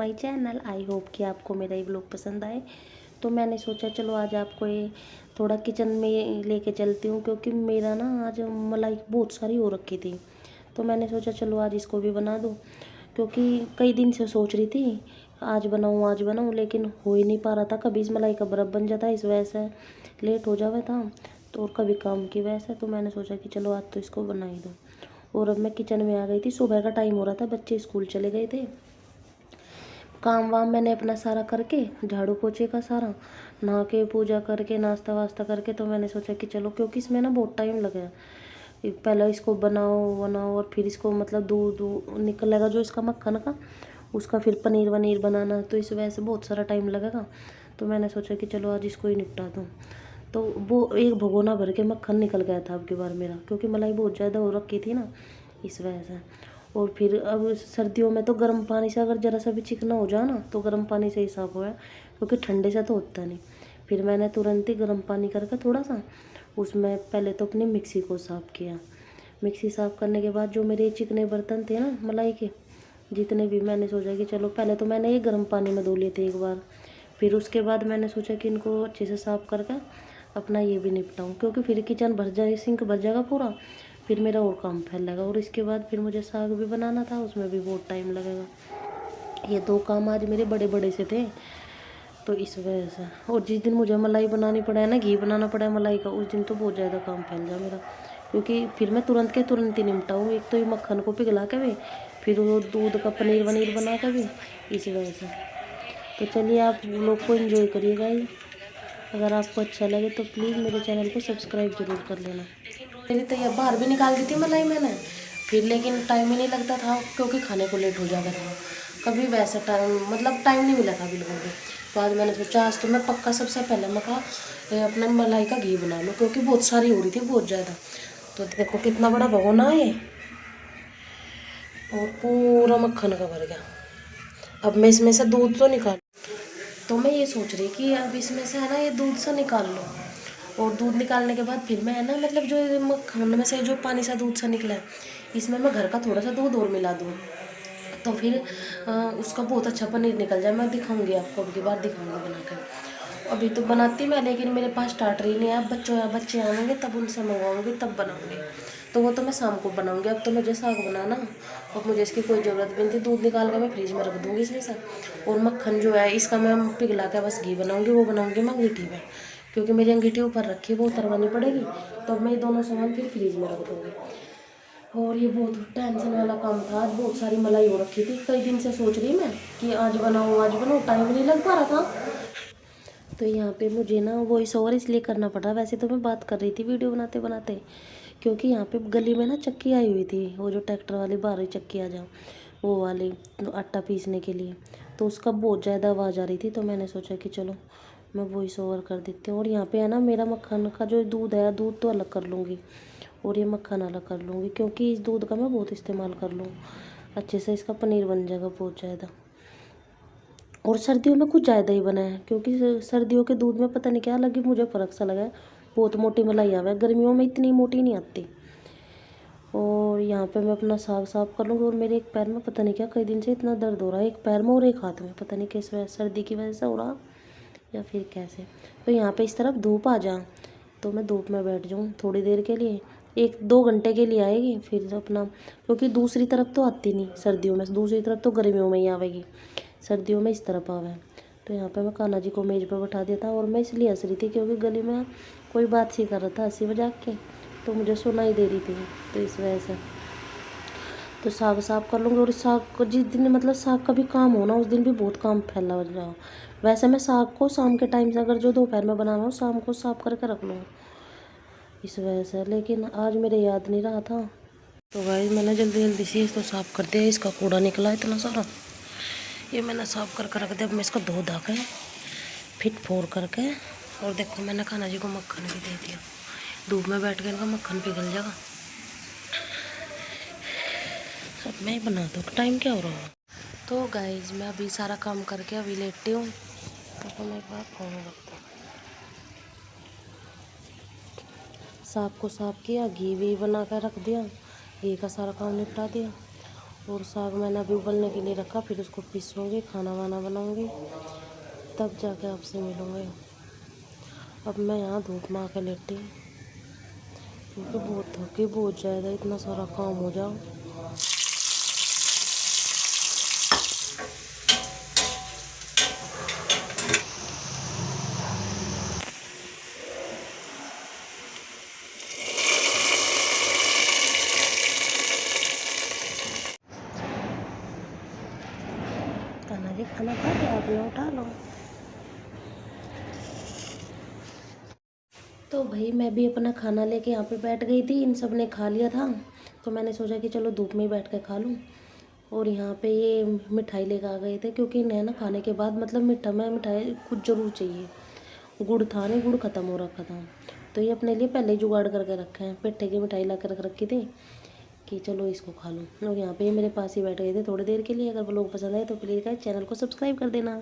My channel. I hope कि आपको मेरा ये ब्लॉग पसंद आए। तो मैंने सोचा चलो आज आपको ये थोड़ा किचन में लेके चलती हूँ, क्योंकि मेरा ना आज मलाई बहुत सारी हो रखी थी। तो मैंने सोचा चलो आज इसको भी बना दूँ, क्योंकि कई दिन से सोच रही थी आज बनाऊँ, लेकिन हो ही नहीं पा रहा था। कभी इस मलाई का बर्फ़ बन जाता है, इस वजह से लेट हो जावा था, तो और कभी काम की वजह से। तो मैंने सोचा कि चलो आज तो इसको बना ही दूँ। और अब मैं किचन में आ गई थी। सुबह का टाइम हो रहा था, बच्चे स्कूल चले गए थे। काम वाम मैंने अपना सारा करके, झाड़ू पोछे का सारा, नहा के पूजा करके नाश्ता वास्ता करके, तो मैंने सोचा कि चलो, क्योंकि इसमें ना बहुत टाइम लगेगा। पहले इसको बनाओ और फिर इसको मतलब दूध निकलेगा जो इसका मक्खन का, उसका फिर पनीर वनीर बनाना, तो इस वजह से बहुत सारा टाइम लगेगा। तो मैंने सोचा कि चलो आज इसको ही निपटा दूँ। तो वो एक भगोना भर के मक्खन निकल गया था अब की बार मेरा, क्योंकि मलाई बहुत ज़्यादा हो रखी थी ना, इस वजह से। और फिर अब सर्दियों में तो गर्म पानी से अगर ज़रा सा भी चिकना हो जाए ना, तो गर्म पानी से ही साफ़ होया, क्योंकि ठंडे से तो होता नहीं। फिर मैंने तुरंत ही गर्म पानी करके थोड़ा सा उसमें पहले तो अपनी मिक्सी को साफ़ किया। मिक्सी साफ़ करने के बाद जो मेरे चिकने बर्तन थे ना मलाई के, जितने भी, मैंने सोचा कि चलो पहले तो मैंने ये गर्म पानी में धो लिए थे एक बार। फिर उसके बाद मैंने सोचा कि इनको अच्छे से साफ़ करके अपना ये भी निपटाऊँ, क्योंकि फिर किचन भर जाए, सिंक भर जाएगा पूरा, फिर मेरा और काम फैलेगा। और इसके बाद फिर मुझे साग भी बनाना था, उसमें भी बहुत टाइम लगेगा। ये दो काम आज मेरे बड़े बड़े से थे, तो इस वजह से। और जिस दिन मुझे मलाई बनानी पड़े ना, घी बनाना पड़े मलाई का, उस दिन तो बहुत ज़्यादा काम फैल जाए मेरा, क्योंकि फिर मैं तुरंत के तुरंत ही निपटाऊँ। एक तो ये मक्खन को पिघला के भी, फिर वो दूध का पनीर वनीर बना के भी, इस वजह से। तो चलिए आप लोग को एंजॉय करिएगा ये। अगर आपको अच्छा लगे तो प्लीज़ मेरे चैनल को सब्सक्राइब ज़रूर कर लेना। मेरी तो ये बाहर भी निकाल दी थी मलाई मैंने, फिर लेकिन टाइम ही नहीं लगता था, क्योंकि खाने को लेट हो जाता था। कभी वैसा टाइम मतलब टाइम नहीं मिला था बिल्कुल भी। तो आज मैंने सोचा आज तो मैं पक्का सबसे पहले मैं कहा अपने मलाई का घी बना लूँ, क्योंकि बहुत सारी हो रही थी, बहुत ज़्यादा। तो देखो कितना बड़ा भगोना है ये, और पूरा मक्खन का भर गया। अब मैं इसमें से दूध तो निकाल, तो मैं ये सोच रही कि अब इसमें से है ना ये दूध सा निकाल लो। और दूध निकालने के बाद फिर मैं है ना मतलब जो ये मक्खन में से जो पानी सा दूध सा निकला है, इसमें मैं घर का थोड़ा सा दूध और मिला दूँ, तो फिर उसका बहुत अच्छा पनीर निकल जाए। मैं दिखाऊंगी आपको, अब की बार दिखाऊंगी बना कर। अभी तो बनाती मैं, लेकिन मेरे पास स्टार्टर ही नहीं है। अब बच्चे आएंगे तब उनसे मंगवाऊंगी, तब बनाऊंगी। तो वो तो मैं शाम को बनाऊंगी। अब तो मुझे साग बनाना, अब मुझे इसकी कोई ज़रूरत भी नहीं थी। दूध निकाल कर मैं फ्रिज में रख दूँगी इसमें से। और मक्खन जो है इसका मैं पिघला के बस घी बनाऊँगी, वो बनाऊँगी मैं अंगीठी में, क्योंकि मेरी अंगीठी ऊपर रखी है, वो उतरवानी पड़ेगी। तो मैं ये दोनों सामान फिर फ्रिज में रख दूँगी। और ये बहुत टेंशन वाला काम था। आज बहुत सारी मलाई हो रखी थी, कई दिन से सोच रही मैं कि आज बनाऊँ, टाइम नहीं लग पा रहा था। तो यहाँ पे मुझे ना वॉइस ओवर इसलिए करना पड़ा, वैसे तो मैं बात कर रही थी वीडियो बनाते बनाते, क्योंकि यहाँ पे गली में ना चक्की आई हुई थी, वो जो ट्रैक्टर वाली बाहरी चक्की आ जाओ, वो वाली आटा पीसने के लिए। तो उसका बहुत ज़्यादा आवाज़ आ रही थी, तो मैंने सोचा कि चलो मैं वॉइस ओवर कर देती हूँ। और यहाँ पे है ना मेरा मक्खन का जो दूध है, दूध तो अलग कर लूँगी, और ये मक्खन अलग कर लूँगी, क्योंकि इस दूध का मैं बहुत इस्तेमाल कर लूँ, अच्छे से इसका पनीर बन जाएगा बहुत ज़्यादा। और सर्दियों में कुछ ज़्यादा ही बना है, क्योंकि सर्दियों के दूध में पता नहीं क्या लगे, मुझे फ़र्क सा लगा है, बहुत मोटी मलाई आवे है, गर्मियों में इतनी मोटी नहीं आती। और यहाँ पे मैं अपना साग साफ कर लूँगी। और मेरे एक पैर में पता नहीं क्या कई दिन से इतना दर्द हो रहा है, एक पैर में और एक हाथ में, पता नहीं किस वजह, सर्दी की वजह से हो रहा या फिर कैसे। तो यहाँ पे इस तरफ धूप आ जा, तो मैं धूप में बैठ जाऊँ थोड़ी देर के लिए, 1-2 घंटे के लिए आएगी, फिर अपना, क्योंकि दूसरी तरफ तो आती नहीं सर्दियों में, दूसरी तरफ तो गर्मियों में ही आवेगी, सर्दियों में इस तरफ आवे। तो यहाँ पे मैं कान्हा जी को मेज़ पर बैठा दिया था। और मैं इसलिए हंस रही थी क्योंकि गली में कोई बात सी कर रहा था हंसी मजाक के, तो मुझे सुनाई दे रही थी, तो इस वजह से। तो साग साफ कर लूँगी। और साग को जिस दिन मतलब साग का भी काम हो ना, उस दिन भी बहुत काम फैला हो जाओ। वैसे मैं साग को शाम के टाइम से, अगर जो दोपहर में बनाना हो, शाम को साफ करके रख लूँ, इस वजह से। लेकिन आज मेरे याद नहीं रहा था, तो भाई मैंने जल्दी जल्दी से इसको साफ़ कर दिया। इसका कूड़ा निकला इतना सारा, ये मैंने साफ़ करके रख दिया। अब मैं इसको धो धा के फिट फोर करके, और देखो मैंने कान्हा जी को मक्खन भी दे दिया। धूप में बैठ के इनका मक्खन पिघल जाएगा। अब मैं ही बना दूँ, टाइम क्या हो रहा है। तो गाइज मैं अभी सारा काम करके अभी लेटी हूँ, तो मैं एक बार फोन रखता हूँ। साग को साफ किया, घी भी बना कर रख दिया, घी का सारा काम निपटा दिया। और साग मैंने अभी उबलने के लिए रखा, फिर उसको पीसूँगी, खाना वाना बनाऊँगी, तब जाके आपसे मिलूँगी। अब मैं यहाँ धूप में आकर लेटी क्योंकि बहुत थकी, बहुत ज़्यादा, इतना सारा काम हो जाओ। खाना खा के आप लोग उठा लो। तो भाई मैं भी अपना खाना लेके यहाँ पे बैठ गई थी, इन सब ने खा लिया था, तो मैंने सोचा कि चलो धूप में ही बैठ कर खा लूँ। और यहाँ पे ये मिठाई लेकर आ गए थे, क्योंकि इन्हें ना खाने के बाद मतलब मिठाई कुछ ज़रूर चाहिए। गुड़ था नहीं, गुड़ ख़त्म हो रखा था, तो ये अपने लिए पहले ही जुगाड़ करके रखे हैं। पेठे की मिठाई ला कर रख रखी थी कि चलो इसको खा लूँ। और यहाँ पे ये मेरे पास ही बैठ गए थे थोड़ी देर के लिए। अगर वो लोग पसंद आए तो प्लीज़ गाइस चैनल को सब्सक्राइब कर देना।